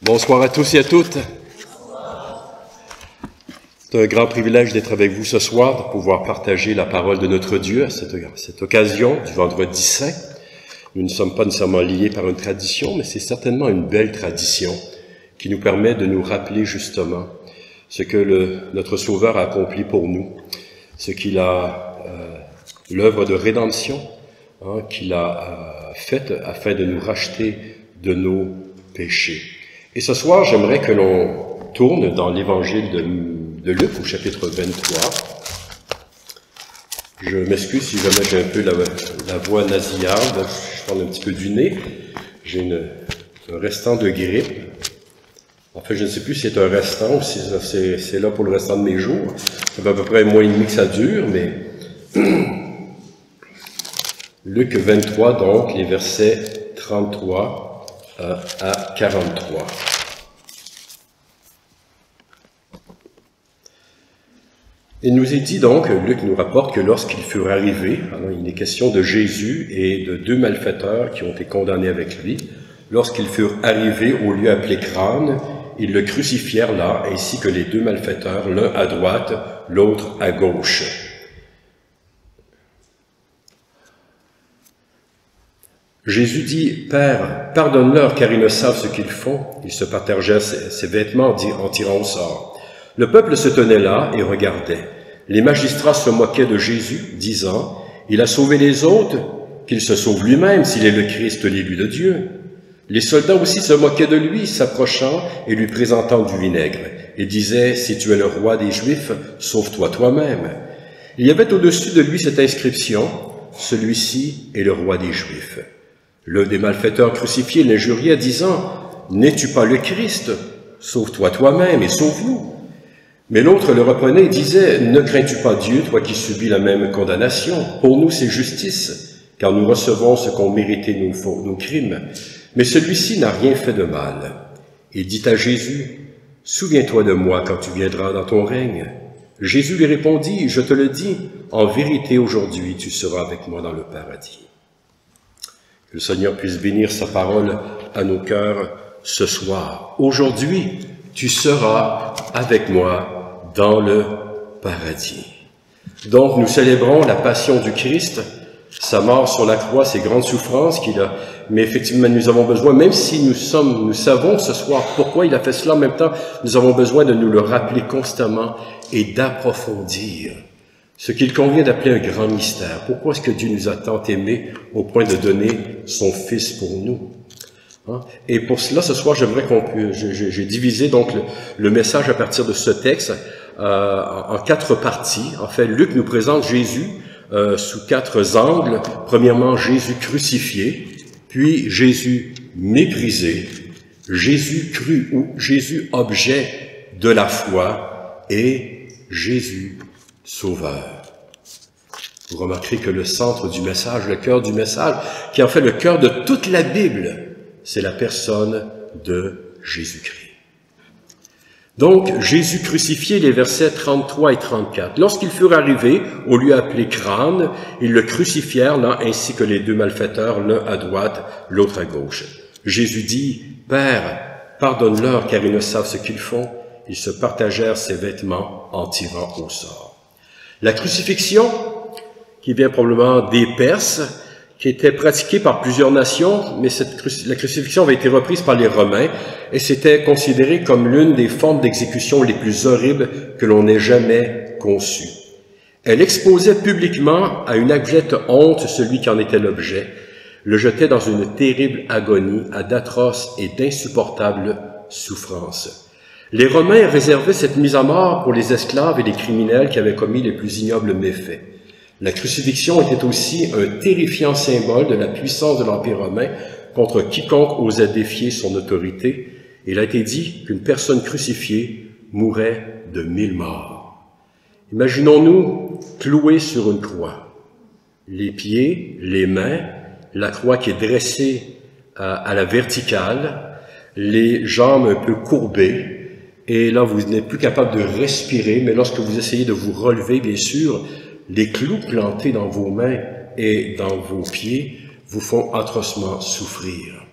Bonsoir à tous et à toutes. C'est un grand privilège d'être avec vous ce soir, de pouvoir partager la parole de notre Dieu à cette occasion du Vendredi Saint. Nous ne sommes pas nécessairement liés par une tradition, mais c'est certainement une belle tradition qui nous permet de nous rappeler justement ce que notre Sauveur a accompli pour nous, ce qu'il a, l'œuvre de rédemption qu'il a faite afin de nous racheter de nos péchés. Et ce soir, j'aimerais que l'on tourne dans l'Évangile de Luc au chapitre 23. Je m'excuse si jamais j'ai un peu la voix nasillarde, je parle un petit peu du nez. J'ai un restant de grippe. En fait, je ne sais plus si c'est un restant ou si c'est là pour le restant de mes jours. Ça fait à peu près un mois et demi que ça dure, mais... Luc 23, donc, les versets 33 à 43. Il nous est dit donc, Luc nous rapporte que lorsqu'ils furent arrivés, alors il est question de Jésus et de deux malfaiteurs qui ont été condamnés avec lui, lorsqu'ils furent arrivés au lieu appelé Crâne, ils le crucifièrent là, ainsi que les deux malfaiteurs, l'un à droite, l'autre à gauche. Jésus dit, « Père, pardonne-leur, car ils ne savent ce qu'ils font. » Il se partagea ses vêtements en tirant au sort. Le peuple se tenait là et regardait. Les magistrats se moquaient de Jésus, disant, « Il a sauvé les autres, qu'il se sauve lui-même s'il est le Christ, l'élu de Dieu. » Les soldats aussi se moquaient de lui, s'approchant et lui présentant du vinaigre, et disaient, « Si tu es le roi des Juifs, sauve-toi toi-même. » Il y avait au-dessus de lui cette inscription, « Celui-ci est le roi des Juifs. » L'un des malfaiteurs crucifiés l'injuriait, disant, « N'es-tu pas le Christ? Sauve-toi toi-même et sauve-nous. » Mais l'autre le reprenait et disait, « Ne crains-tu pas Dieu, toi qui subis la même condamnation? Pour nous c'est justice, car nous recevons ce qu'ont mérité nos crimes. Mais celui-ci n'a rien fait de mal. » Il dit à Jésus, « Souviens-toi de moi quand tu viendras dans ton règne. » Jésus lui répondit, « Je te le dis, en vérité aujourd'hui tu seras avec moi dans le paradis. » Que le Seigneur puisse bénir sa parole à nos cœurs ce soir. Aujourd'hui, tu seras avec moi dans le paradis. Donc, nous célébrons la passion du Christ, sa mort sur la croix, ses grandes souffrances qu'il a. Mais effectivement, nous avons besoin, même si nous savons ce soir pourquoi il a fait cela, en même temps, nous avons besoin de nous le rappeler constamment et d'approfondir ce qu'il convient d'appeler un grand mystère. Pourquoi est-ce que Dieu nous a tant aimés au point de donner son Fils pour nous? Et pour cela, ce soir, j'ai divisé donc le message à partir de ce texte en 4 parties. En fait, Luc nous présente Jésus sous 4 angles. Premièrement, Jésus crucifié, puis Jésus méprisé, Jésus cru ou Jésus objet de la foi et Jésus Sauveur. Vous remarquerez que le centre du message, le cœur du message, qui est en fait le cœur de toute la Bible, c'est la personne de Jésus-Christ. Donc, Jésus crucifié, les versets 33 et 34. Lorsqu'ils furent arrivés au lieu appelé Crâne, ils le crucifièrent là, ainsi que les deux malfaiteurs, l'un à droite, l'autre à gauche. Jésus dit, « Père, pardonne-leur, car ils ne savent ce qu'ils font. » Ils se partagèrent ses vêtements en tirant au sort. La crucifixion, qui vient probablement des Perses, qui était pratiquée par plusieurs nations, mais la crucifixion avait été reprise par les Romains, et c'était considéré comme l'une des formes d'exécution les plus horribles que l'on ait jamais conçues. Elle exposait publiquement à une abjecte honte celui qui en était l'objet, le jetait dans une terrible agonie, à d'atroces et d'insupportables souffrances. Les Romains réservaient cette mise à mort pour les esclaves et les criminels qui avaient commis les plus ignobles méfaits. La crucifixion était aussi un terrifiant symbole de la puissance de l'Empire romain contre quiconque osait défier son autorité. Il a été dit qu'une personne crucifiée mourait de 1000 morts. Imaginons-nous cloués sur une croix. Les pieds, les mains, la croix qui est dressée à la verticale, les jambes un peu courbées, et là, vous n'êtes plus capable de respirer, mais lorsque vous essayez de vous relever, bien sûr, les clous plantés dans vos mains et dans vos pieds vous font atrocement souffrir.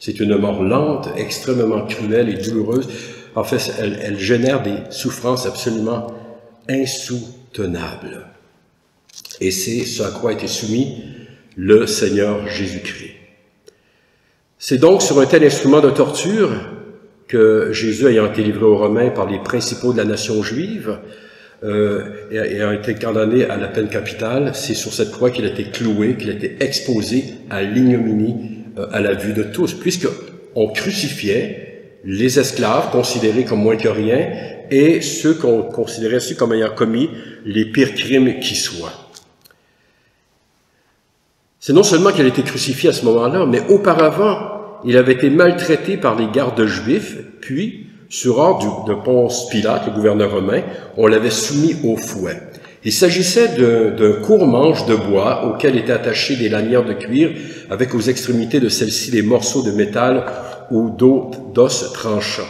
C'est une mort lente, extrêmement cruelle et douloureuse. En fait, elle génère des souffrances absolument insoutenables. Et c'est ce à quoi a été soumis le Seigneur Jésus-Christ. C'est donc sur un tel instrument de torture que Jésus, ayant été livré aux Romains par les principaux de la nation juive, et a été condamné à la peine capitale, c'est sur cette croix qu'il a été cloué, qu'il a été exposé à l'ignominie à la vue de tous, puisqu'on crucifiait les esclaves considérés comme moins que rien et ceux qu'on considérait aussi comme ayant commis les pires crimes qui soient. C'est non seulement qu'il a été crucifié à ce moment-là, mais auparavant, il avait été maltraité par les gardes juifs, puis, sur ordre de Ponce Pilate, le gouverneur romain, on l'avait soumis au fouet. Il s'agissait d'un court manche de bois auquel étaient attachées des lanières de cuir, avec aux extrémités de celles-ci des morceaux de métal ou d'os tranchants.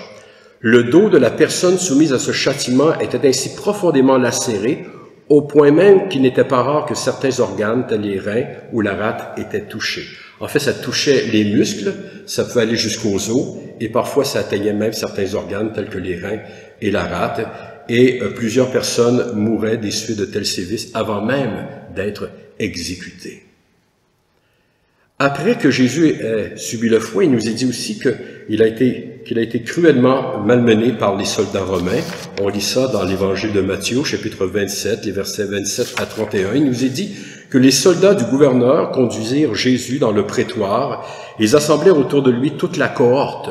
Le dos de la personne soumise à ce châtiment était ainsi profondément lacéré, au point même qu'il n'était pas rare que certains organes, tels les reins ou la rate, étaient touchés. En fait, ça touchait les muscles, ça pouvait aller jusqu'aux os, et parfois ça atteignait même certains organes, tels que les reins et la rate, et plusieurs personnes mouraient des suites de tels sévices avant même d'être exécutées. Après que Jésus ait subi le fouet, il nous est dit aussi qu'il a été cruellement malmené par les soldats romains. On lit ça dans l'évangile de Matthieu, chapitre 27, les versets 27 à 31. Il nous est dit que les soldats du gouverneur conduisirent Jésus dans le prétoire. Ils assemblèrent autour de lui toute la cohorte.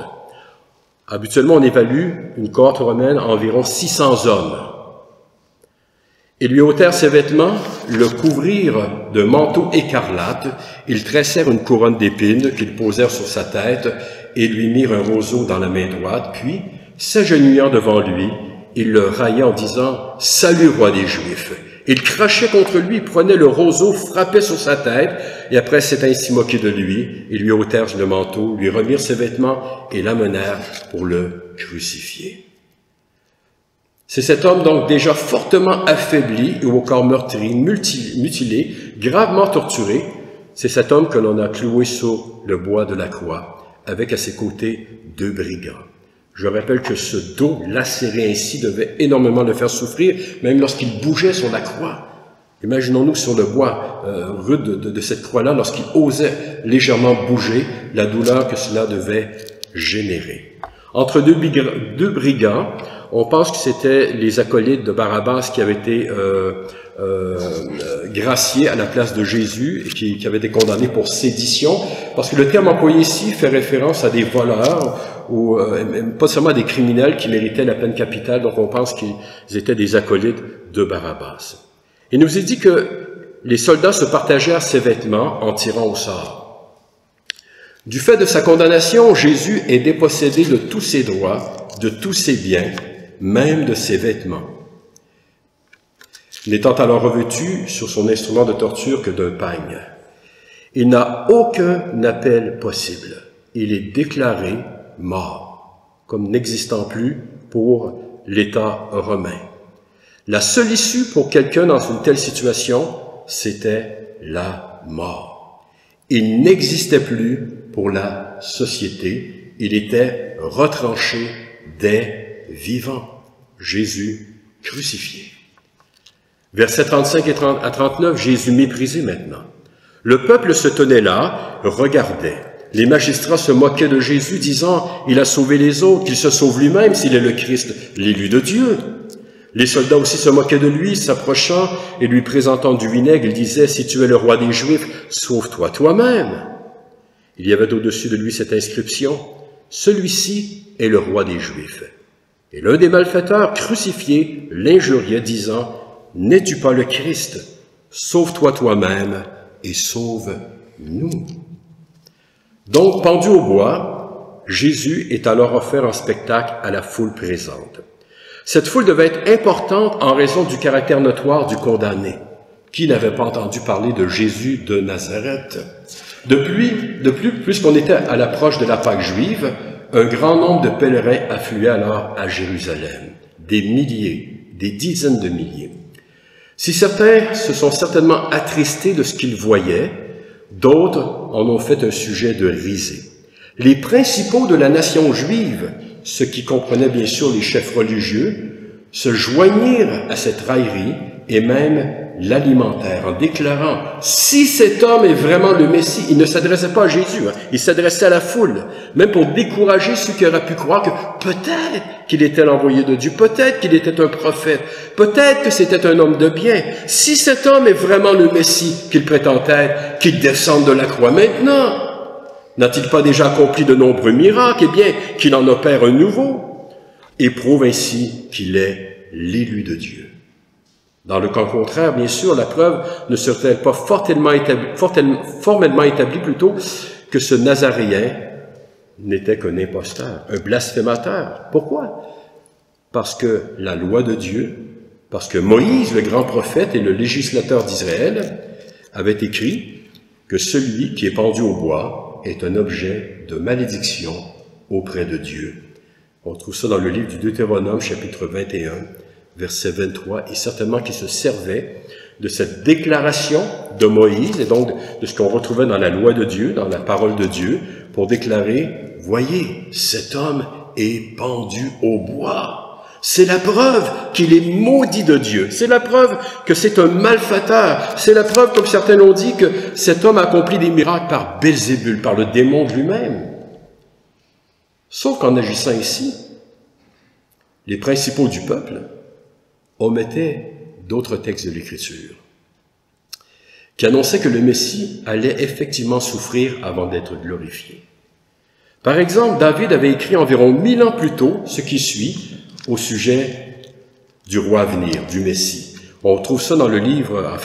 Habituellement, on évalue une cohorte romaine à environ 600 hommes. Ils lui ôtèrent ses vêtements, le couvrirent de manteau écarlate, ils tressèrent une couronne d'épines qu'ils posèrent sur sa tête et lui mirent un roseau dans la main droite, puis, s'agenouillant devant lui, ils le raillaient en disant « Salut, roi des Juifs !» Ils crachaient contre lui, prenaient le roseau, frappaient sur sa tête, et après s'être ainsi moqués de lui, ils lui ôtèrent le manteau, lui remirent ses vêtements et l'amenèrent pour le crucifier. C'est cet homme donc déjà fortement affaibli et au corps meurtri, mutilé, gravement torturé. C'est cet homme que l'on a cloué sur le bois de la croix, avec à ses côtés 2 brigands. Je rappelle que ce dos lacéré ainsi devait énormément le faire souffrir, même lorsqu'il bougeait sur la croix. Imaginons-nous sur le bois rude de cette croix-là, lorsqu'il osait légèrement bouger, la douleur que cela devait générer. Entre deux brigands, on pense que c'était les acolytes de Barabbas qui avaient été graciés à la place de Jésus et qui avaient été condamnés pour sédition, parce que le terme employé ici fait référence à des voleurs ou pas seulement à des criminels qui méritaient la peine capitale, donc on pense qu'ils étaient des acolytes de Barabbas. Il nous est dit que les soldats se partagèrent ses vêtements en tirant au sort. Du fait de sa condamnation, Jésus est dépossédé de tous ses droits, de tous ses biens, même de ses vêtements. N'étant alors revêtu sur son instrument de torture que d'un pagne. Il n'a aucun appel possible. Il est déclaré mort, comme n'existant plus pour l'État romain. La seule issue pour quelqu'un dans une telle situation, c'était la mort. Il n'existait plus pour la société. Il était retranché des vivants. Jésus crucifié. Versets 35 à 39, Jésus méprisé maintenant. Le peuple se tenait là, regardait. Les magistrats se moquaient de Jésus, disant « Il a sauvé les autres, qu'il se sauve lui-même s'il est le Christ, l'élu de Dieu. » Les soldats aussi se moquaient de lui, s'approchant et lui présentant du vinaigre, ils disaient « Si tu es le roi des Juifs, sauve-toi toi-même. » Il y avait au-dessus de lui cette inscription « Celui-ci est le roi des Juifs. » Et l'un des malfaiteurs crucifiés l'injuriait, disant « N'es-tu pas le Christ? Sauve-toi toi-même et sauve-nous. » Donc, pendu au bois, Jésus est alors offert en spectacle à la foule présente. Cette foule devait être importante en raison du caractère notoire du condamné. Qui n'avait pas entendu parler de Jésus de Nazareth? De plus, puisqu'on était à l'approche de la Pâque juive, un grand nombre de pèlerins affluaient alors à Jérusalem. Des milliers, des dizaines de milliers. Si certains se sont certainement attristés de ce qu'ils voyaient, d'autres en ont fait un sujet de risée. Les principaux de la nation juive, ce qui comprenait bien sûr les chefs religieux, se joignirent à cette raillerie et même l'alimentèrent en déclarant « Si cet homme est vraiment le Messie », il ne s'adressait pas à Jésus, il s'adressait à la foule, même pour décourager ceux qui auraient pu croire que peut-être qu'il était l'envoyé de Dieu, peut-être qu'il était un prophète, peut-être que c'était un homme de bien. Si cet homme est vraiment le Messie qu'il prétend être, qu'il descende de la croix maintenant. N'a-t-il pas déjà accompli de nombreux miracles? Eh bien, qu'il en opère un nouveau, et prouve ainsi qu'il est l'élu de Dieu. Dans le cas contraire, bien sûr, la preuve ne serait-elle pas formellement établie plutôt que ce Nazaréen n'était qu'un imposteur, un blasphémateur. Pourquoi? Parce que la loi de Dieu, parce que Moïse, le grand prophète et le législateur d'Israël, avait écrit que celui qui est pendu au bois est un objet de malédiction auprès de Dieu. On trouve ça dans le livre du Deutéronome, chapitre 21, verset 23, et certainement qu'il se servait de cette déclaration de Moïse, et donc de ce qu'on retrouvait dans la loi de Dieu, dans la parole de Dieu, pour déclarer, voyez, cet homme est pendu au bois. C'est la preuve qu'il est maudit de Dieu. C'est la preuve que c'est un malfaiteur. C'est la preuve, comme certains l'ont dit, que cet homme a accompli des miracles par Belzébul, par le démon lui-même. Sauf qu'en agissant ici, les principaux du peuple omettait d'autres textes de l'Écriture, qui annonçaient que le Messie allait effectivement souffrir avant d'être glorifié. Par exemple, David avait écrit environ 1000 ans plus tôt ce qui suit au sujet du roi à venir, du Messie. On trouve ça dans le livre,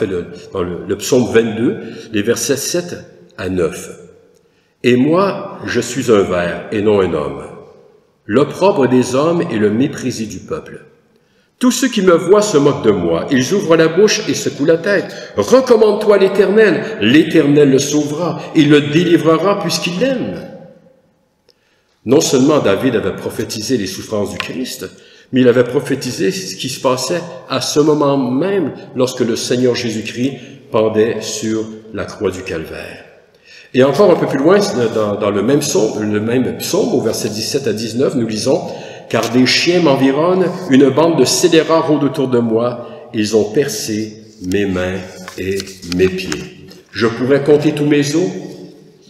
dans le psaume 22, les versets 7 à 9. « Et moi, je suis un ver et non un homme, l'opprobre des hommes et le méprisé du peuple. Tous ceux qui me voient se moquent de moi. Ils ouvrent la bouche et secouent la tête. Recommande-toi à l'Éternel. L'Éternel le sauvera. Il le délivrera puisqu'il l'aime. » Non seulement David avait prophétisé les souffrances du Christ, mais il avait prophétisé ce qui se passait à ce moment même lorsque le Seigneur Jésus-Christ pendait sur la croix du Calvaire. Et encore un peu plus loin, dans le même psaume, au verset 17 à 19, nous lisons « Car des chiens m'environnent, une bande de scélérats rôde autour de moi, ils ont percé mes mains et mes pieds. Je pourrais compter tous mes os,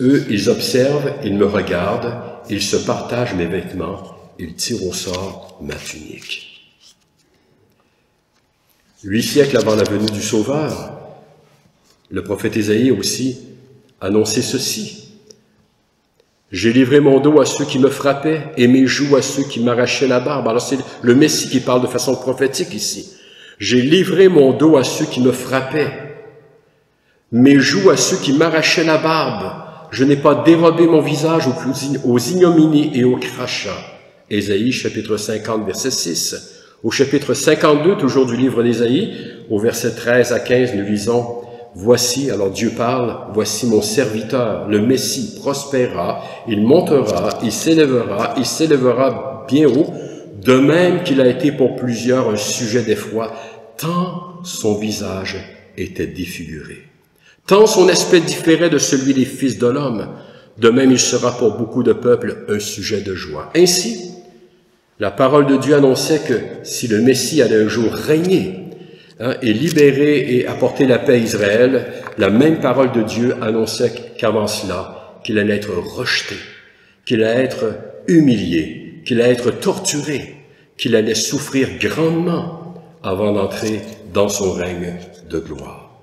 eux, ils observent, ils me regardent, ils se partagent mes vêtements, ils tirent au sort ma tunique. » 8 siècles avant la venue du Sauveur, le prophète Ésaïe aussi annonçait ceci. « J'ai livré mon dos à ceux qui me frappaient et mes joues à ceux qui m'arrachaient la barbe. » Alors c'est le Messie qui parle de façon prophétique ici. « J'ai livré mon dos à ceux qui me frappaient, mes joues à ceux qui m'arrachaient la barbe. Je n'ai pas dérobé mon visage aux ignominies et aux crachats. » Ésaïe, chapitre 50, verset 6. Au chapitre 52, toujours du livre d'Ésaïe, au verset 13 à 15, nous lisons « Voici, alors Dieu parle, voici mon serviteur, le Messie prospérera, il montera, il s'élèvera bien haut, de même qu'il a été pour plusieurs un sujet d'effroi, tant son visage était défiguré. Tant son aspect différait de celui des fils de l'homme, de même il sera pour beaucoup de peuples un sujet de joie. » Ainsi, la parole de Dieu annonçait que si le Messie allait un jour régner, et libérer et apporter la paix à Israël, la même parole de Dieu annonçait qu'avant cela, qu'il allait être rejeté, qu'il allait être humilié, qu'il allait être torturé, qu'il allait souffrir grandement avant d'entrer dans son règne de gloire.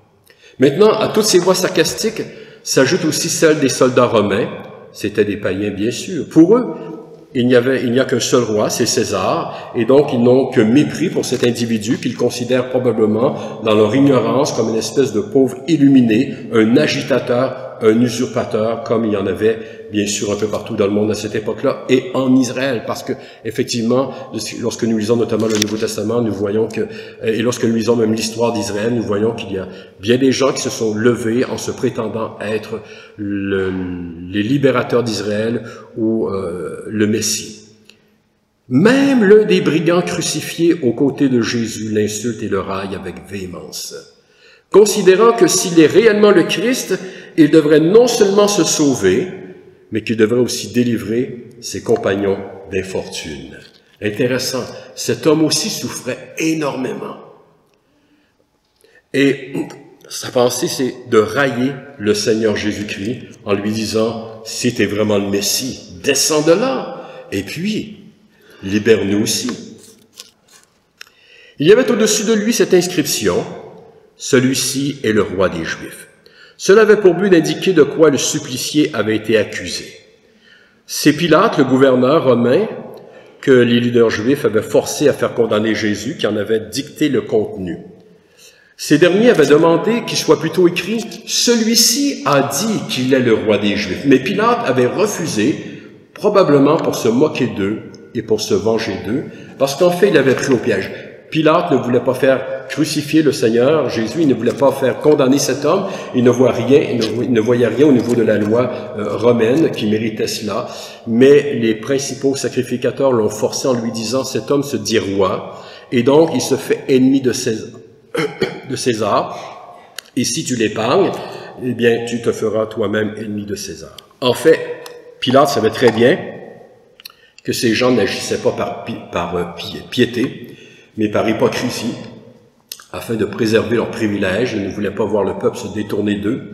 Maintenant, à toutes ces voix sarcastiques s'ajoute aussi celle des soldats romains. C'étaient des païens, bien sûr. Pour eux, il n'y a qu'un seul roi, c'est César, et donc ils n'ont que mépris pour cet individu qu'ils considèrent probablement, dans leur ignorance, comme une espèce de pauvre illuminé, un agitateur, un usurpateur, comme il y en avait bien sûr un peu partout dans le monde à cette époque-là, et en Israël, parce que effectivement, lorsque nous lisons notamment le Nouveau Testament, nous voyons que, et lorsque nous lisons même l'histoire d'Israël, nous voyons qu'il y a bien des gens qui se sont levés en se prétendant être les libérateurs d'Israël ou le Messie. Même l'un des brigands crucifiés aux côtés de Jésus l'insulte et le raille avec véhémence, considérant que s'il est réellement le Christ, il devrait non seulement se sauver, mais qu'il devrait aussi délivrer ses compagnons d'infortune. Intéressant, cet homme aussi souffrait énormément. Et sa pensée, c'est de railler le Seigneur Jésus-Christ en lui disant, si tu es vraiment le Messie, descends de là, et puis, libère-nous aussi. Il y avait au-dessus de lui cette inscription, « Celui-ci est le roi des Juifs ». Cela avait pour but d'indiquer de quoi le supplicié avait été accusé. C'est Pilate, le gouverneur romain, que les leaders juifs avaient forcé à faire condamner Jésus, qui en avait dicté le contenu. Ces derniers avaient demandé qu'il soit plutôt écrit « Celui-ci a dit qu'il est le roi des Juifs ». Mais Pilate avait refusé, probablement pour se moquer d'eux et pour se venger d'eux, parce qu'en fait, il avait pris au piège. Pilate ne voulait pas faire crucifier le Seigneur Jésus, il ne voulait pas faire condamner cet homme, il ne voyait rien au niveau de la loi romaine qui méritait cela, mais les principaux sacrificateurs l'ont forcé en lui disant « Cet homme se dit roi », et donc il se fait ennemi de César, et si tu l'épargnes, eh bien tu te feras toi-même ennemi de César. En fait, Pilate savait très bien que ces gens n'agissaient pas par piété, mais par hypocrisie, afin de préserver leurs privilèges. Ils ne voulaient pas voir le peuple se détourner d'eux.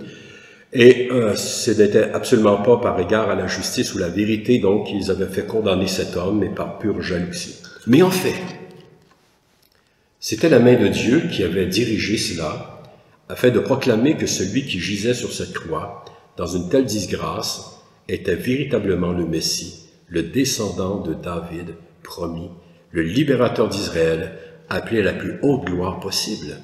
Et ce n'était absolument pas par égard à la justice ou la vérité, donc ils avaient fait condamner cet homme, mais par pure jalousie. Mais en fait, c'était la main de Dieu qui avait dirigé cela, afin de proclamer que celui qui gisait sur cette croix, dans une telle disgrâce, était véritablement le Messie, le descendant de David promis, le libérateur d'Israël, appelé à la plus haute gloire possible.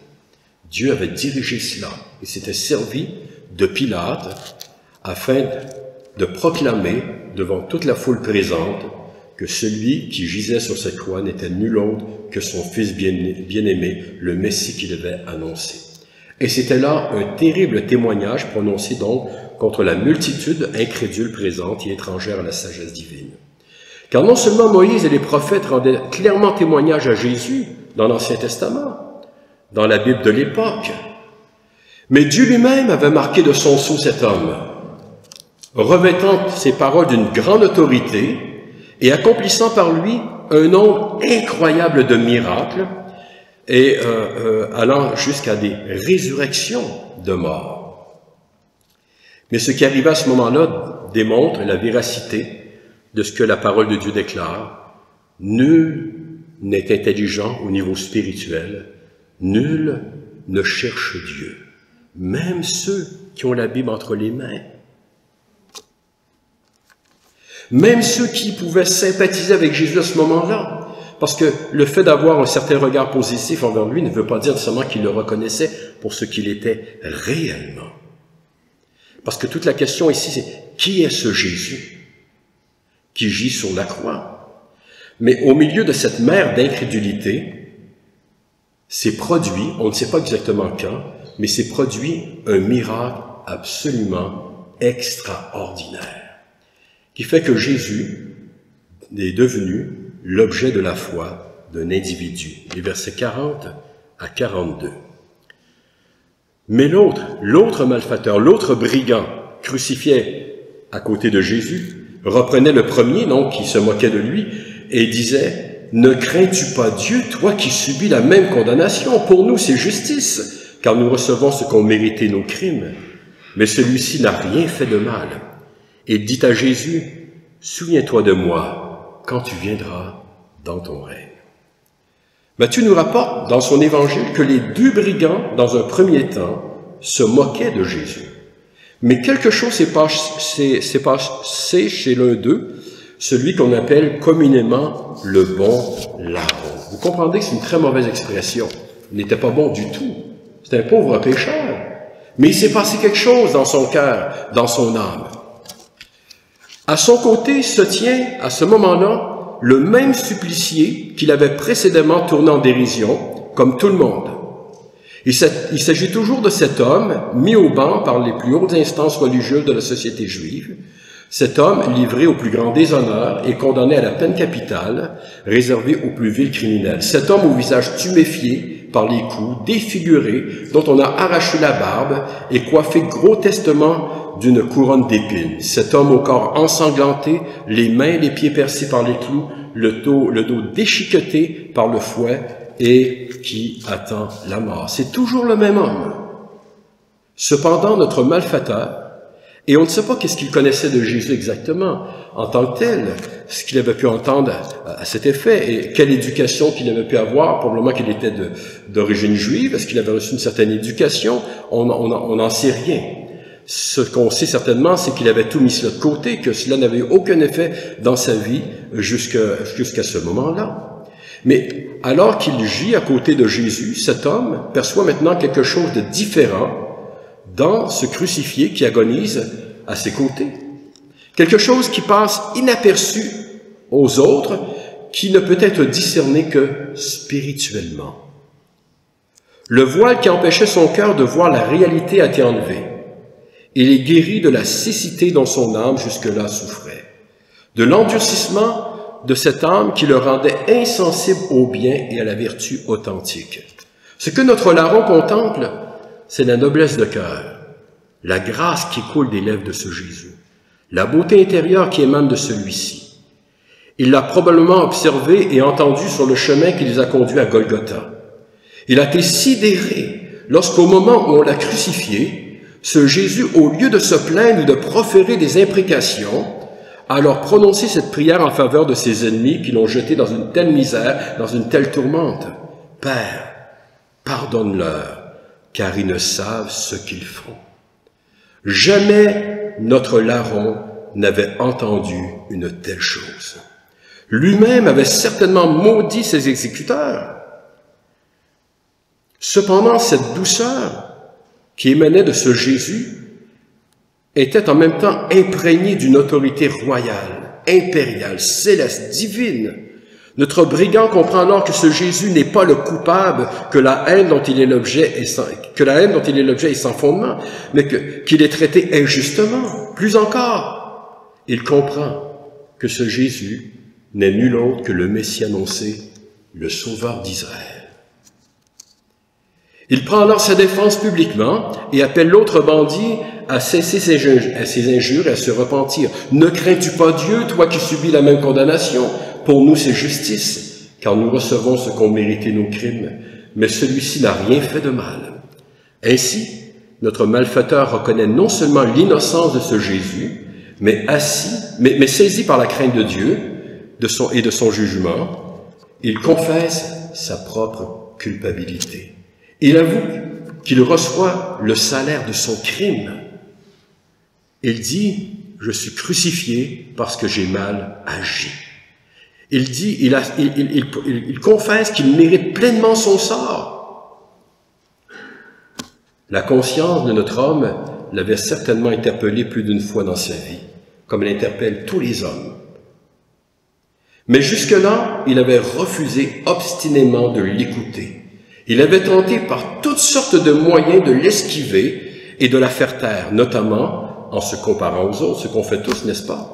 Dieu avait dirigé cela et s'était servi de Pilate afin de proclamer devant toute la foule présente que celui qui gisait sur cette croix n'était nul autre que son Fils bien-aimé, le Messie qu'il avait annoncé. Et c'était là un terrible témoignage prononcé donc contre la multitude incrédule présente et étrangère à la sagesse divine. Car non seulement Moïse et les prophètes rendaient clairement témoignage à Jésus dans l'Ancien Testament, dans la Bible de l'époque, mais Dieu lui-même avait marqué de son sceau cet homme, revêtant ses paroles d'une grande autorité et accomplissant par lui un nombre incroyable de miracles et allant jusqu'à des résurrections de morts. Mais ce qui arriva à ce moment-là démontre la véracité de ce que la parole de Dieu déclare. Nul n'est intelligent au niveau spirituel, nul ne cherche Dieu, même ceux qui ont la Bible entre les mains. Même ceux qui pouvaient sympathiser avec Jésus à ce moment-là, parce que le fait d'avoir un certain regard positif envers lui ne veut pas dire seulement qu'il le reconnaissait pour ce qu'il était réellement. Parce que toute la question ici, c'est qui est ce Jésus qui gît sur la croix? Mais au milieu de cette mer d'incrédulité, s'est produit, on ne sait pas exactement quand, mais s'est produit un miracle absolument extraordinaire, qui fait que Jésus est devenu l'objet de la foi d'un individu. Les versets 40 à 42. Mais l'autre malfaiteur, l'autre brigand, crucifié à côté de Jésus, reprenait le premier, donc, qui se moquait de lui, et disait « Ne crains-tu pas Dieu, toi qui subis la même condamnation? Pour nous, c'est justice, car nous recevons ce qu'ont mérité nos crimes. Mais celui-ci n'a rien fait de mal. » Et dit à Jésus « Souviens-toi de moi quand tu viendras dans ton règne. » Matthieu nous rapporte dans son évangile que les deux brigands, dans un premier temps, se moquaient de Jésus. Mais quelque chose s'est passé chez l'un d'eux, celui qu'on appelle communément le bon larron. Vous comprenez que c'est une très mauvaise expression. Il n'était pas bon du tout. C'est un pauvre pécheur. Mais il s'est passé quelque chose dans son cœur, dans son âme. À son côté se tient, à ce moment-là, le même supplicié qu'il avait précédemment tourné en dérision, comme tout le monde. Il s'agit toujours de cet homme, mis au banc par les plus hautes instances religieuses de la société juive, cet homme livré au plus grand déshonneur et condamné à la peine capitale, réservée aux plus vils criminels. Cet homme au visage tuméfié par les coups, défiguré, dont on a arraché la barbe et coiffé grotesquement d'une couronne d'épines. Cet homme au corps ensanglanté, les mains et les pieds percés par les clous, le dos déchiqueté par le fouet et qui attend la mort. C'est toujours le même homme. Cependant, notre malfaiteur, et on ne sait pas qu'est-ce qu'il connaissait de Jésus exactement en tant que tel, ce qu'il avait pu entendre à cet effet, et quelle éducation qu'il avait pu avoir, probablement qu'il était d'origine juive, est-ce qu'il avait reçu une certaine éducation, on n'en sait rien. Ce qu'on sait certainement, c'est qu'il avait tout mis cela de côté, que cela n'avait eu aucun effet dans sa vie jusqu'à ce moment-là. Mais alors qu'il gît à côté de Jésus, cet homme perçoit maintenant quelque chose de différent dans ce crucifié qui agonise à ses côtés. Quelque chose qui passe inaperçu aux autres, qui ne peut être discerné que spirituellement. Le voile qui empêchait son cœur de voir la réalité a été enlevé. Il est guéri de la cécité dont son âme jusque-là souffrait, de l'endurcissement de cette âme qui le rendait insensible au bien et à la vertu authentique. Ce que notre larron contemple, c'est la noblesse de cœur, la grâce qui coule des lèvres de ce Jésus, la beauté intérieure qui émane de celui-ci. Il l'a probablement observé et entendu sur le chemin qui les a conduits à Golgotha. Il a été sidéré lorsqu'au moment où on l'a crucifié, ce Jésus, au lieu de se plaindre ou de proférer des imprécations, a alors prononcé cette prière en faveur de ses ennemis qui l'ont jeté dans une telle misère, dans une telle tourmente. « Père, pardonne-leur, car ils ne savent ce qu'ils font. » Jamais notre larron n'avait entendu une telle chose. Lui-même avait certainement maudit ses exécuteurs. Cependant, cette douceur qui émanait de ce Jésus était en même temps imprégnée d'une autorité royale, impériale, céleste, divine. Notre brigand comprend alors que ce Jésus n'est pas le coupable, que la haine dont il est l'objet est sans fondement, mais qu'il est traité injustement. Plus encore, il comprend que ce Jésus n'est nul autre que le Messie annoncé, le Sauveur d'Israël. Il prend alors sa défense publiquement et appelle l'autre bandit à cesser ses injures et à se repentir. « Ne crains-tu pas Dieu, toi qui subis la même condamnation? Pour nous, c'est justice, car nous recevons ce qu'ont mérité nos crimes, mais celui-ci n'a rien fait de mal. » Ainsi, notre malfaiteur reconnaît non seulement l'innocence de ce Jésus, mais saisi par la crainte de Dieu et de son jugement, il confesse sa propre culpabilité. Il avoue qu'il reçoit le salaire de son crime. Il dit « Je suis crucifié parce que j'ai mal agi ». Il confesse qu'il mérite pleinement son sort. La conscience de notre homme l'avait certainement interpellé plus d'une fois dans sa vie, comme elle interpelle tous les hommes. Mais jusque-là, il avait refusé obstinément de l'écouter. Il avait tenté par toutes sortes de moyens de l'esquiver et de la faire taire, notamment en se comparant aux autres, ce qu'on fait tous, n'est-ce pas?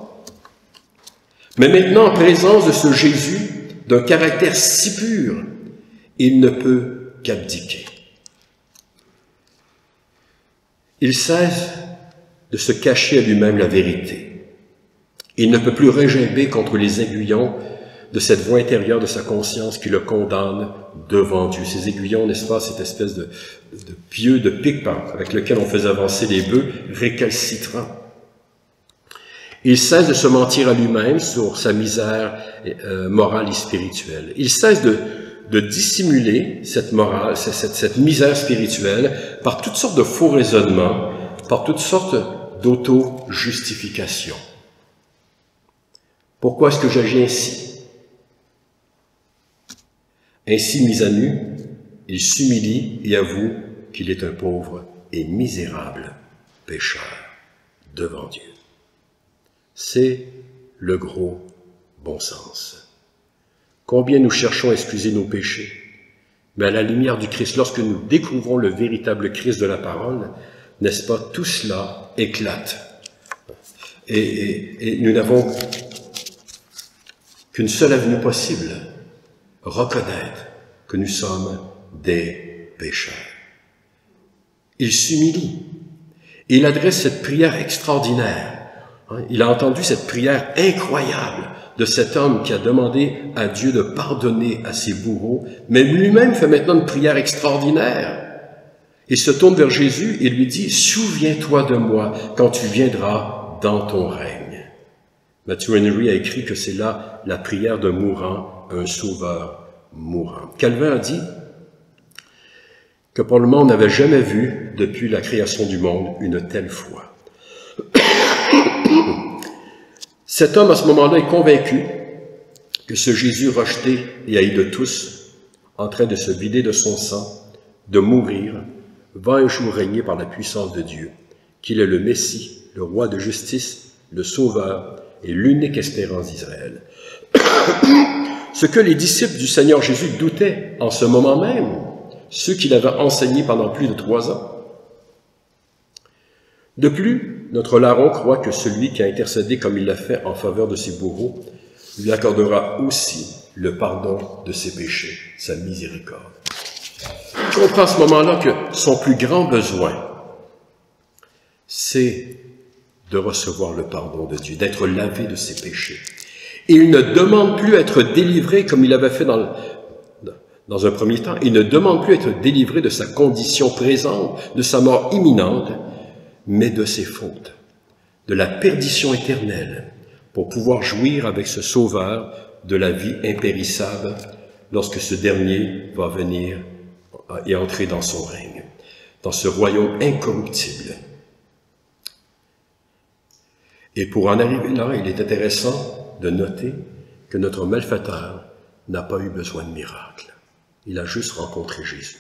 Mais maintenant, en présence de ce Jésus, d'un caractère si pur, il ne peut qu'abdiquer. Il cesse de se cacher à lui-même la vérité. Il ne peut plus régimber contre les aiguillons de cette voix intérieure de sa conscience qui le condamne devant Dieu. Ces aiguillons, n'est-ce pas, cette espèce de pieu, de pic avec lequel on faisait avancer les bœufs, récalcitrant. Il cesse de se mentir à lui-même sur sa misère morale et spirituelle. Il cesse de dissimuler cette morale, cette misère spirituelle par toutes sortes de faux raisonnements, par toutes sortes d'auto-justifications. Pourquoi est-ce que j'agis ainsi? Ainsi mis à nu, il s'humilie et avoue qu'il est un pauvre et misérable pécheur devant Dieu. C'est le gros bon sens. Combien nous cherchons à excuser nos péchés, mais à la lumière du Christ, lorsque nous découvrons le véritable Christ de la parole, n'est-ce pas, tout cela éclate. Et nous n'avons qu'une seule avenue possible, reconnaître que nous sommes des pécheurs. Il s'humilie. Et il adresse cette prière extraordinaire. Il a entendu cette prière incroyable de cet homme qui a demandé à Dieu de pardonner à ses bourreaux, mais lui-même fait maintenant une prière extraordinaire. Il se tourne vers Jésus et lui dit « Souviens-toi de moi quand tu viendras dans ton règne. » Matthew Henry a écrit que c'est là la prière d'un mourant, un sauveur mourant. Calvin a dit que probablement on n'avait jamais vu, depuis la création du monde, une telle foi. Cet homme, à ce moment-là, est convaincu que ce Jésus rejeté et haï de tous, en train de se vider de son sang, de mourir, va un jour régner par la puissance de Dieu, qu'il est le Messie, le roi de justice, le sauveur et l'unique espérance d'Israël. Ce que les disciples du Seigneur Jésus doutaient en ce moment même, ceux qui l'avaient enseigné pendant plus de 3 ans. De plus, notre larron croit que celui qui a intercédé comme il l'a fait en faveur de ses bourreaux lui accordera aussi le pardon de ses péchés, sa miséricorde. Il comprend à ce moment-là que son plus grand besoin, c'est de recevoir le pardon de Dieu, d'être lavé de ses péchés. Et il ne demande plus à être délivré comme il avait fait dans un premier temps. Il ne demande plus à être délivré de sa condition présente, de sa mort imminente, mais de ses fautes, de la perdition éternelle, pour pouvoir jouir avec ce Sauveur de la vie impérissable lorsque ce dernier va venir et entrer dans son règne, dans ce royaume incorruptible. Et pour en arriver là, il est intéressant de noter que notre malfaiteur n'a pas eu besoin de miracle. Il a juste rencontré Jésus.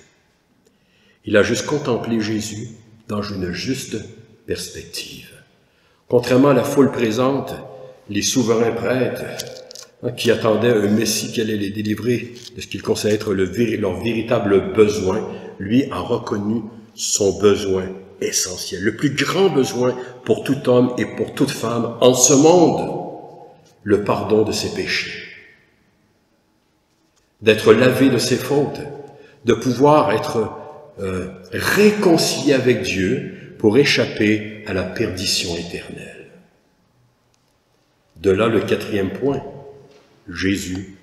Il a juste contemplé Jésus dans une juste perspective. Contrairement à la foule présente, les souverains prêtres qui attendaient un Messie qui allait les délivrer de ce qu'ils considéraient être leur véritable besoin, lui a reconnu son besoin essentiel, le plus grand besoin pour tout homme et pour toute femme en ce monde, le pardon de ses péchés, d'être lavé de ses fautes, de pouvoir être réconcilié avec Dieu pour échapper à la perdition éternelle. De là le 4e point, Jésus,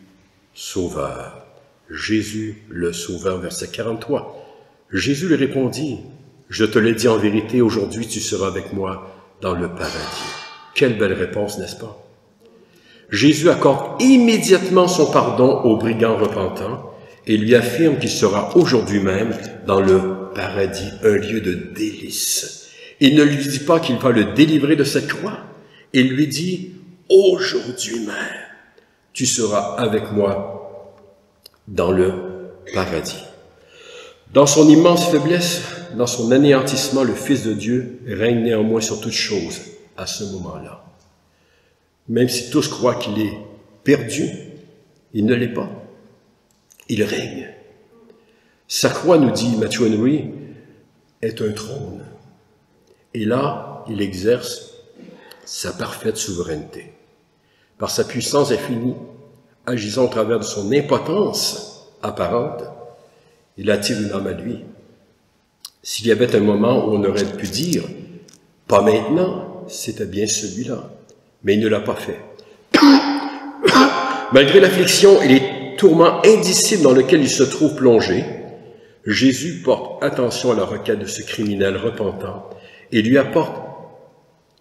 Sauveur. Jésus, le Sauveur, verset 43. Jésus lui répondit, « Je te l'ai dit en vérité, aujourd'hui tu seras avec moi dans le paradis. » Quelle belle réponse, n'est-ce pas? Jésus accorde immédiatement son pardon au brigand repentant et lui affirme qu'il sera aujourd'hui même dans le paradis, un lieu de délice. Il ne lui dit pas qu'il va le délivrer de cette croix. Il lui dit, « Aujourd'hui même, tu seras avec moi dans le paradis. » Dans son immense faiblesse, dans son anéantissement, le Fils de Dieu règne néanmoins sur toutes choses à ce moment-là. Même si tous croient qu'il est perdu, il ne l'est pas. Il règne. Sa croix, nous dit Matthew Henry, est un trône. Et là, il exerce sa parfaite souveraineté. Par sa puissance infinie, agissant au travers de son impotence apparente, il attire une âme à lui. S'il y avait un moment où on aurait pu dire « pas maintenant », c'était bien celui-là. Mais il ne l'a pas fait. Malgré l'affliction et les tourments indicibles dans lesquels il se trouve plongé, Jésus porte attention à la requête de ce criminel repentant et lui apporte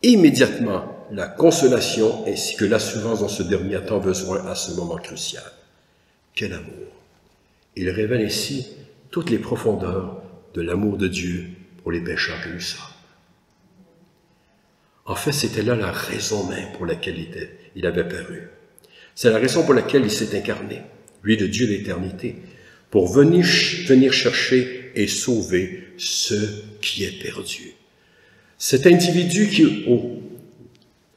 immédiatement la consolation ainsi que l'assurance dont ce dernier a tant besoin à ce moment crucial. Quel amour! Il révèle ainsi toutes les profondeurs de l'amour de Dieu pour les pécheurs que nous sommes. En fait, c'était là la raison même pour laquelle il avait paru. C'est la raison pour laquelle il s'est incarné, lui le Dieu d'éternité, pour venir chercher et sauver ceux qui est perdu. Cet individu qui,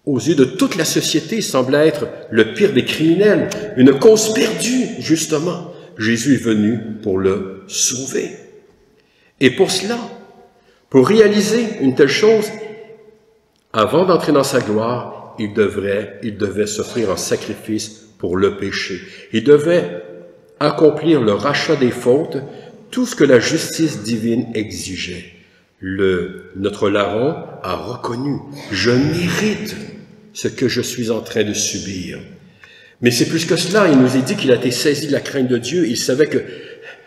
aux yeux de toute la société, semblait être le pire des criminels, une cause perdue, justement. Jésus est venu pour le sauver. Et pour cela, pour réaliser une telle chose, avant d'entrer dans sa gloire, il devait s'offrir en sacrifice pour le péché. Il devait accomplir le rachat des fautes, tout ce que la justice divine exigeait. Notre larron a reconnu, je mérite ce que je suis en train de subir. Mais c'est plus que cela, il nous est dit qu'il a été saisi de la crainte de Dieu, il savait que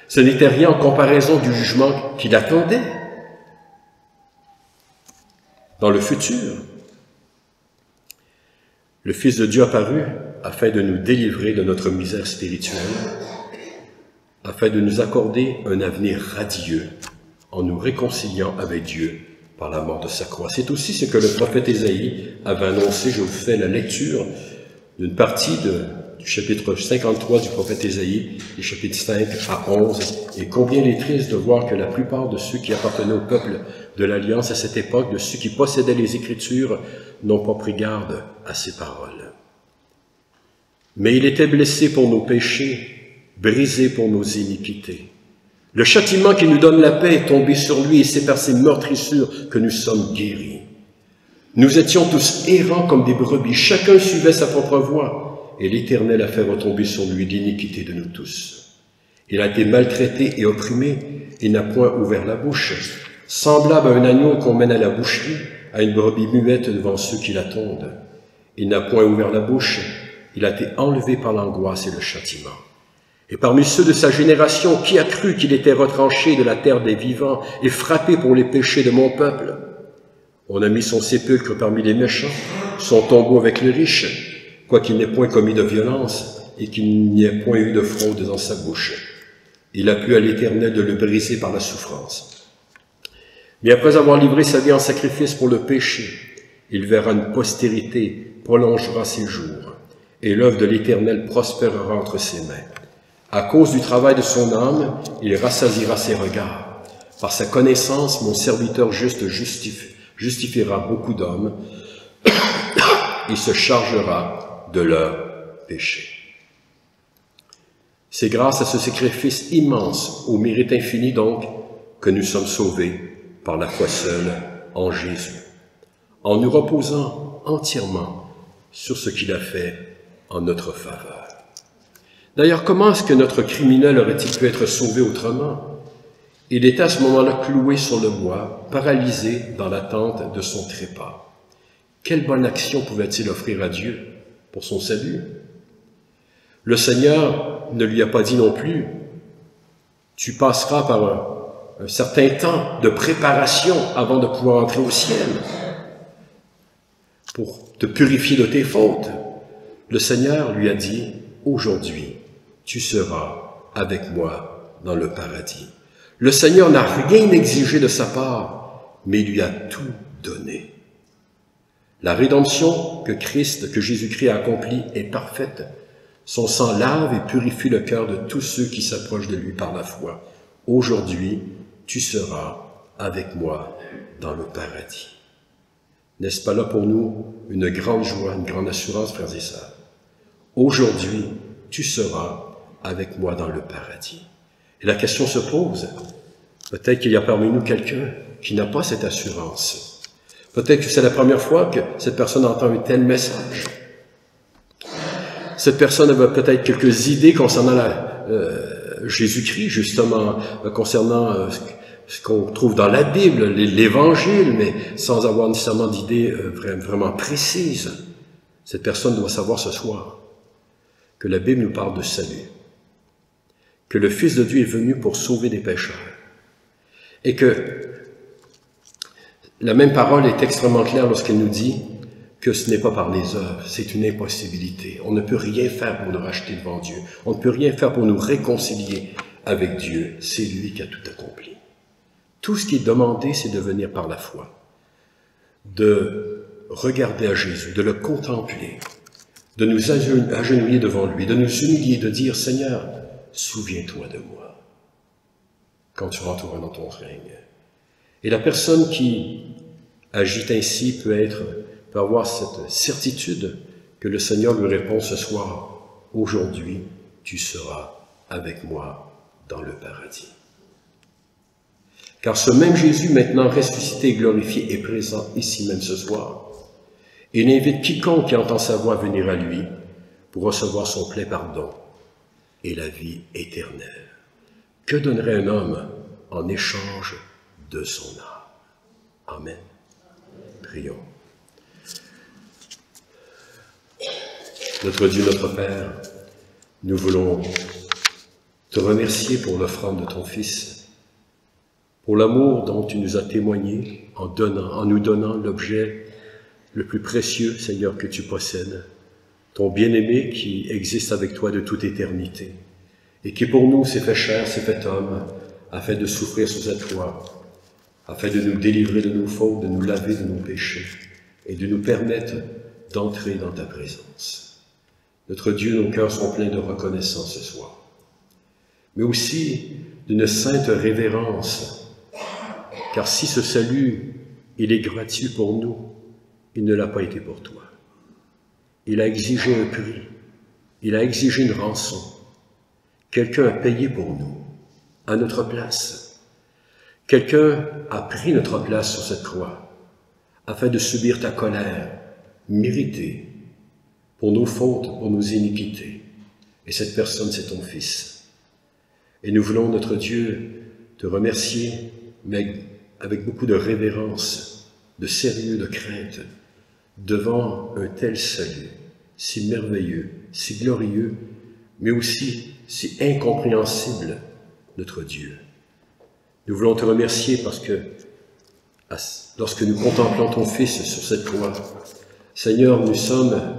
ce n'était rien en comparaison du jugement qu'il attendait dans le futur. Le Fils de Dieu apparut afin de nous délivrer de notre misère spirituelle, afin de nous accorder un avenir radieux en nous réconciliant avec Dieu par la mort de sa croix. C'est aussi ce que le prophète Ésaïe avait annoncé. Je vous fais la lecture d'une partie du chapitre 53 du prophète Ésaïe, les chapitres 5 à 11. Et combien il est triste de voir que la plupart de ceux qui appartenaient au peuple de l'Alliance à cette époque, de ceux qui possédaient les Écritures, n'ont pas pris garde à ces paroles. Mais il était blessé pour nos péchés, brisé pour nos iniquités. Le châtiment qui nous donne la paix est tombé sur lui et c'est par ses meurtrissures que nous sommes guéris. Nous étions tous errants comme des brebis, chacun suivait sa propre voie et l'Éternel a fait retomber sur lui l'iniquité de nous tous. Il a été maltraité et opprimé, il n'a point ouvert la bouche, semblable à un agneau qu'on mène à la boucherie, à une brebis muette devant ceux qui l'attendent. Il n'a point ouvert la bouche, il a été enlevé par l'angoisse et le châtiment. Et parmi ceux de sa génération, qui a cru qu'il était retranché de la terre des vivants et frappé pour les péchés de mon peuple? On a mis son sépulcre parmi les méchants, son tombeau avec les riches, quoiqu'il n'ait point commis de violence et qu'il n'y ait point eu de fraude dans sa bouche. Il a plu à l'Éternel de le briser par la souffrance. Mais après avoir livré sa vie en sacrifice pour le péché, il verra une postérité, prolongera ses jours, et l'œuvre de l'Éternel prospérera entre ses mains. À cause du travail de son âme, il rassasiera ses regards. Par sa connaissance, mon serviteur juste justifiera beaucoup d'hommes. Il se chargera de leurs péchés. C'est grâce à ce sacrifice immense, au mérite infini donc, que nous sommes sauvés par la foi seule en Jésus, en nous reposant entièrement sur ce qu'il a fait en notre faveur. D'ailleurs, comment est-ce que notre criminel aurait-il pu être sauvé autrement? Il était à ce moment-là cloué sur le bois, paralysé dans l'attente de son trépas. Quelle bonne action pouvait-il offrir à Dieu pour son salut? Le Seigneur ne lui a pas dit non plus « Tu passeras par un certain temps de préparation avant de pouvoir entrer au ciel pour te purifier de tes fautes. » Le Seigneur lui a dit « Aujourd'hui, tu seras avec moi dans le paradis. » Le Seigneur n'a rien exigé de sa part, mais il lui a tout donné. La rédemption que Jésus-Christ a accomplie est parfaite. Son sang lave et purifie le cœur de tous ceux qui s'approchent de lui par la foi. Aujourd'hui, tu seras avec moi dans le paradis. N'est-ce pas là pour nous une grande joie, une grande assurance, frères et sœurs? Aujourd'hui, tu seras avec moi dans le paradis. Et la question se pose, peut-être qu'il y a parmi nous quelqu'un qui n'a pas cette assurance. Peut-être que c'est la première fois que cette personne entend un tel message. Cette personne avait peut-être quelques idées concernant Jésus-Christ, justement, concernant ce qu'on trouve dans la Bible, l'Évangile, mais sans avoir nécessairement d'idées vraiment précises. Cette personne doit savoir ce soir que la Bible nous parle de salut, que le Fils de Dieu est venu pour sauver des pécheurs, et que la même parole est extrêmement claire lorsqu'elle nous dit que ce n'est pas par les œuvres, c'est une impossibilité. On ne peut rien faire pour nous racheter devant Dieu. On ne peut rien faire pour nous réconcilier avec Dieu. C'est lui qui a tout accompli. Tout ce qui est demandé, c'est de venir par la foi, de regarder à Jésus, de le contempler, de nous agenouiller devant lui, de nous humilier, de dire « Seigneur, souviens-toi de moi quand tu rentreras dans ton règne. » Et la personne qui agit ainsi peut avoir cette certitude que le Seigneur lui répond ce soir, « Aujourd'hui, tu seras avec moi dans le paradis. » Car ce même Jésus, maintenant ressuscité et glorifié, est présent ici même ce soir. Et il invite quiconque qui entend sa voix à venir à lui pour recevoir son plein pardon et la vie éternelle. Que donnerait un homme en échange de son âme? Amen. Prions. Notre Dieu, notre Père, nous voulons te remercier pour l'offrande de ton Fils, pour l'amour dont tu nous as témoigné en nous donnant l'objet le plus précieux, Seigneur, que tu possèdes, ton bien-aimé qui existe avec toi de toute éternité, et qui pour nous s'est fait chair, s'est fait homme, afin de souffrir sous cette croix, afin de nous délivrer de nos fautes, de nous laver de nos péchés, et de nous permettre d'entrer dans ta présence. Notre Dieu, nos cœurs sont pleins de reconnaissance ce soir, mais aussi d'une sainte révérence, car si ce salut, il est gratuit pour nous, il ne l'a pas été pour toi. Il a exigé un prix, il a exigé une rançon. Quelqu'un a payé pour nous, à notre place. Quelqu'un a pris notre place sur cette croix, afin de subir ta colère, méritée, pour nos fautes, pour nos iniquités. Et cette personne, c'est ton Fils. Et nous voulons, notre Dieu, te remercier, mais avec beaucoup de révérence, de sérieux, de crainte, devant un tel salut, si merveilleux, si glorieux, mais aussi si incompréhensible, notre Dieu. Nous voulons te remercier parce que, lorsque nous contemplons ton Fils sur cette croix, Seigneur, nous sommes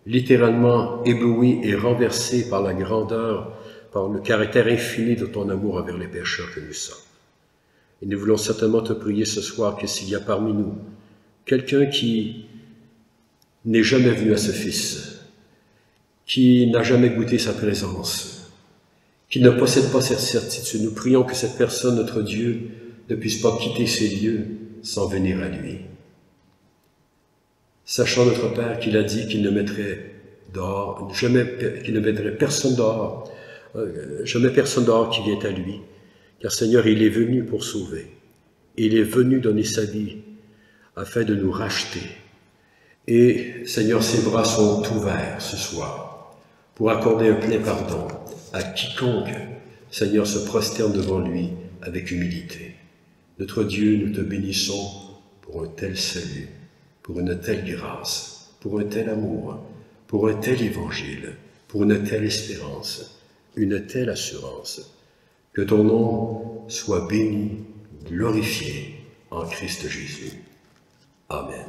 littéralement éblouis et renversés par la grandeur, par le caractère infini de ton amour envers les pécheurs que nous sommes. Et nous voulons certainement te prier ce soir que s'il y a parmi nous quelqu'un qui n'est jamais venu à ce Fils, qui n'a jamais goûté sa présence, qui ne possède pas cette certitude, nous prions que cette personne, notre Dieu, ne puisse pas quitter ces lieux sans venir à lui. Sachant, notre Père, qu'il a dit qu'il ne mettrait dehors, qu'il ne mettrait personne dehors, jamais personne dehors qui vient à lui, car Seigneur, il est venu pour sauver. Il est venu donner sa vie afin de nous racheter. Et Seigneur, ses bras sont ouverts ce soir pour accorder un plein pardon à quiconque, Seigneur, se prosterne devant lui avec humilité. Notre Dieu, nous te bénissons pour un tel salut, pour une telle grâce, pour un tel amour, pour un tel évangile, pour une telle espérance, une telle assurance. Que ton nom soit béni, glorifié en Christ Jésus. Amen.